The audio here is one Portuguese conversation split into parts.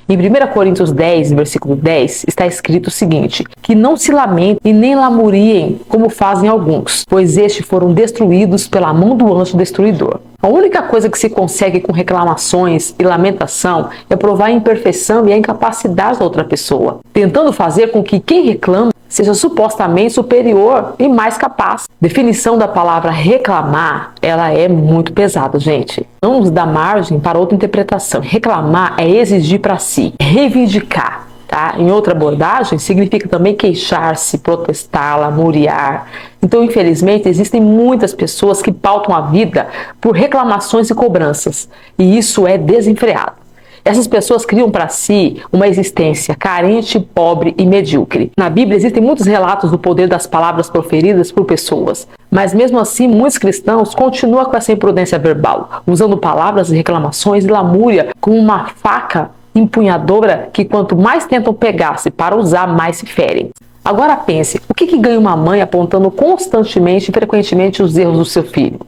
Em 1 Coríntios 10, versículo 10, está escrito o seguinte: que não se lamentem e nem lamuriem, como fazem alguns, pois estes foram destruídos pela mão do anjo destruidor. A única coisa que se consegue com reclamações e lamentação é provar a imperfeição e a incapacidade da outra pessoa, tentando fazer com que quem reclama seja supostamente superior e mais capaz. Definição da palavra reclamar, ela é muito pesada, gente. Não nos dá margem para outra interpretação. Reclamar é exigir para si, reivindicar. Tá? Em outra abordagem, significa também queixar-se, protestar, lamuriar. Então, infelizmente, existem muitas pessoas que pautam a vida por reclamações e cobranças, e isso é desenfreado. Essas pessoas criam para si uma existência carente, pobre e medíocre. Na Bíblia existem muitos relatos do poder das palavras proferidas por pessoas, mas mesmo assim muitos cristãos continuam com essa imprudência verbal, usando palavras de reclamações e lamúria como uma faca empunhadora que quanto mais tentam pegar-se para usar, mais se ferem. Agora pense, o que ganha uma mãe apontando constantemente e frequentemente os erros do seu filho,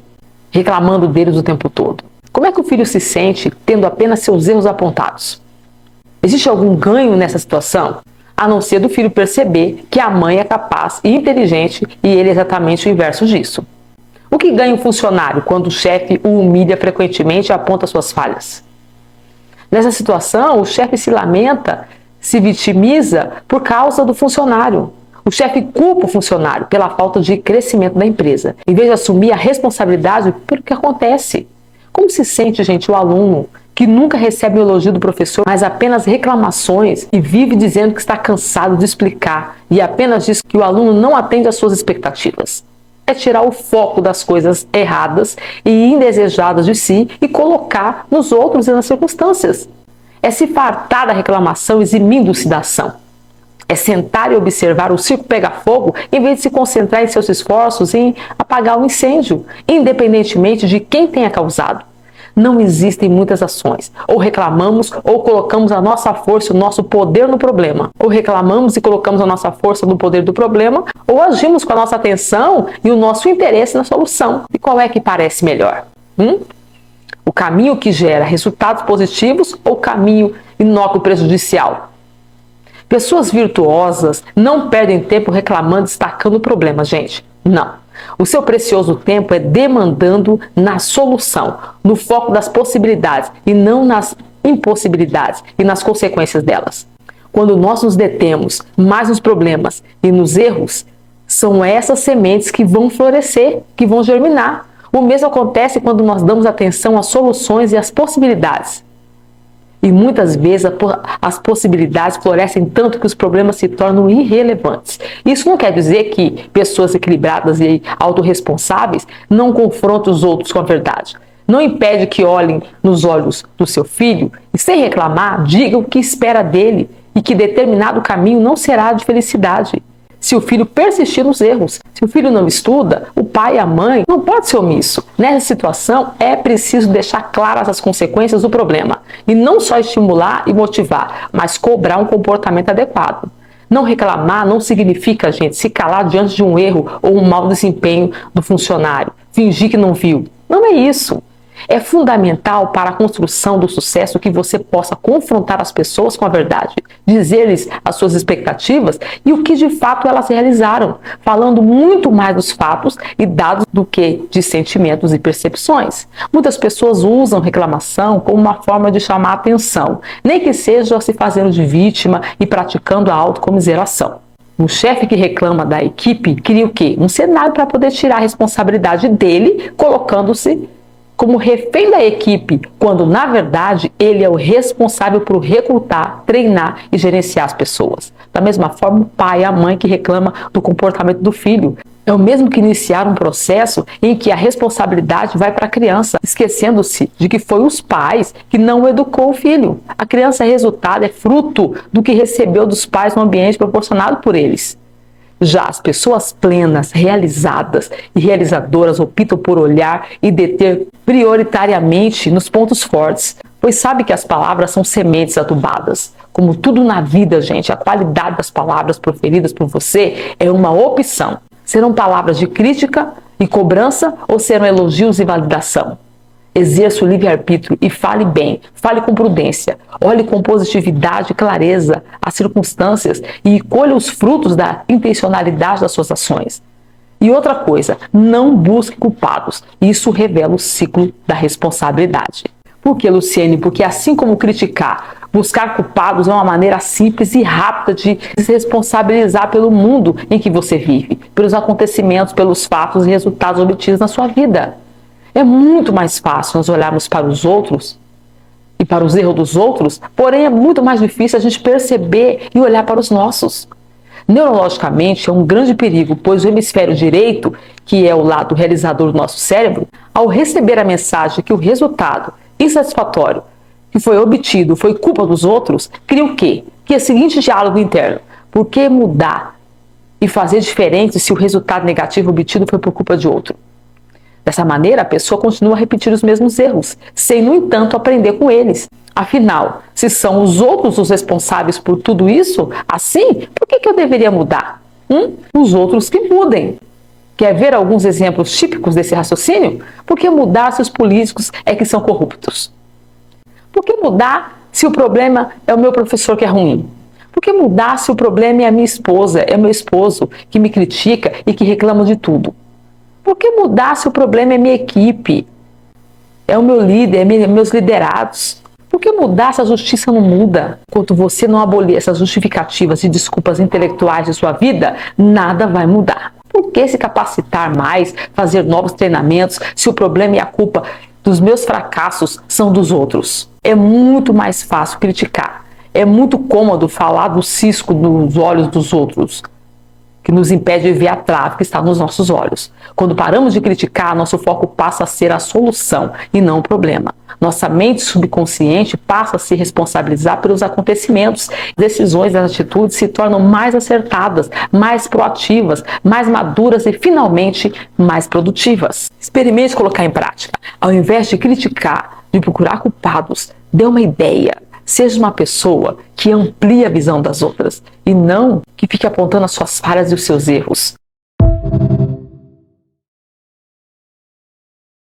reclamando deles o tempo todo? Como é que o filho se sente tendo apenas seus erros apontados? Existe algum ganho nessa situação? A não ser do filho perceber que a mãe é capaz e inteligente e ele é exatamente o inverso disso. O que ganha um funcionário quando o chefe o humilha frequentemente e aponta suas falhas? Nessa situação, o chefe se lamenta, se vitimiza por causa do funcionário. O chefe culpa o funcionário pela falta de crescimento da empresa, em vez de assumir a responsabilidade pelo que acontece. Como se sente, gente, o aluno que nunca recebe o elogio do professor, mas apenas reclamações e vive dizendo que está cansado de explicar e apenas diz que o aluno não atende às suas expectativas? É tirar o foco das coisas erradas e indesejadas de si e colocar nos outros e nas circunstâncias. É se fartar da reclamação eximindo-se da ação. É sentar e observar o circo pegar fogo em vez de se concentrar em seus esforços em apagar o incêndio, independentemente de quem tenha causado. Não existem muitas ações. Ou reclamamos ou colocamos a nossa força e o nosso poder no problema. Ou reclamamos e colocamos a nossa força no poder do problema, ou agimos com a nossa atenção e o nosso interesse na solução. E qual é que parece melhor? O caminho que gera resultados positivos ou o caminho inócuo prejudicial? Pessoas virtuosas não perdem tempo reclamando, destacando problemas, gente. Não. O seu precioso tempo é demandando na solução, no foco das possibilidades e não nas impossibilidades e nas consequências delas. Quando nós nos detemos mais nos problemas e nos erros, são essas sementes que vão florescer, que vão germinar. O mesmo acontece quando nós damos atenção às soluções e às possibilidades. E muitas vezes as possibilidades florescem tanto que os problemas se tornam irrelevantes. Isso não quer dizer que pessoas equilibradas e autorresponsáveis não confrontam os outros com a verdade. Não impede que olhem nos olhos do seu filho e, sem reclamar, digam o que espera dele e que determinado caminho não será de felicidade. Se o filho persistir nos erros, se o filho não estuda, o pai e a mãe não pode ser omisso. Nessa situação, é preciso deixar claras as consequências do problema. E não só estimular e motivar, mas cobrar um comportamento adequado. Não reclamar não significa, gente, se calar diante de um erro ou um mau desempenho do funcionário. Fingir que não viu. Não é isso. É fundamental para a construção do sucesso que você possa confrontar as pessoas com a verdade, dizer-lhes as suas expectativas e o que de fato elas realizaram, falando muito mais dos fatos e dados do que de sentimentos e percepções. Muitas pessoas usam reclamação como uma forma de chamar a atenção, nem que seja se fazendo de vítima e praticando a autocomiseração. Um chefe que reclama da equipe cria o quê? Um cenário para poder tirar a responsabilidade dele, colocando-se como refém da equipe, quando na verdade ele é o responsável por recrutar, treinar e gerenciar as pessoas. Da mesma forma, o pai e a mãe que reclama do comportamento do filho. É o mesmo que iniciar um processo em que a responsabilidade vai para a criança, esquecendo-se de que foi os pais que não educou o filho. A criança é resultado, é fruto do que recebeu dos pais no ambiente proporcionado por eles. Já as pessoas plenas, realizadas e realizadoras optam por olhar e deter prioritariamente nos pontos fortes, pois sabe que as palavras são sementes adubadas. Como tudo na vida, gente, a qualidade das palavras proferidas por você é uma opção. Serão palavras de crítica e cobrança ou serão elogios e validação? Exerça o livre-arbítrio e fale bem, fale com prudência, olhe com positividade e clareza as circunstâncias e colha os frutos da intencionalidade das suas ações. E outra coisa, não busque culpados. Isso revela o ciclo da responsabilidade. Por que, Luciene? Porque assim como criticar, buscar culpados é uma maneira simples e rápida de se responsabilizar pelo mundo em que você vive, pelos acontecimentos, pelos fatos e resultados obtidos na sua vida. É muito mais fácil nós olharmos para os outros e para os erros dos outros, porém é muito mais difícil a gente perceber e olhar para os nossos. Neurologicamente é um grande perigo, pois o hemisfério direito, que é o lado realizador do nosso cérebro, ao receber a mensagem que o resultado insatisfatório que foi obtido foi culpa dos outros, cria o quê? Que é o seguinte diálogo interno: por que mudar e fazer diferente se o resultado negativo obtido foi por culpa de outro? Dessa maneira, a pessoa continua a repetir os mesmos erros, sem, no entanto, aprender com eles. Afinal, se são os outros os responsáveis por tudo isso, assim, por que eu deveria mudar? Os outros que mudem. Quer ver alguns exemplos típicos desse raciocínio? Por que mudar se os políticos é que são corruptos? Por que mudar se o problema é o meu professor que é ruim? Por que mudar se o problema é a minha esposa, é o meu esposo que me critica e que reclama de tudo? Por que mudar se o problema é minha equipe, é o meu líder, meus liderados? Por que mudar se a justiça não muda? Enquanto você não abolir essas justificativas e desculpas intelectuais de sua vida, nada vai mudar. Por que se capacitar mais, fazer novos treinamentos, se o problema e a culpa dos meus fracassos são dos outros? É muito mais fácil criticar. É muito cômodo falar do cisco nos olhos dos outros, que nos impede de ver a trave que está nos nossos olhos. Quando paramos de criticar, nosso foco passa a ser a solução e não o problema. Nossa mente subconsciente passa a se responsabilizar pelos acontecimentos. Decisões e atitudes se tornam mais acertadas, mais proativas, mais maduras e, finalmente, mais produtivas. Experimente colocar em prática. Ao invés de criticar, de procurar culpados, dê uma ideia. Seja uma pessoa que amplie a visão das outras e não que fique apontando as suas falhas e os seus erros.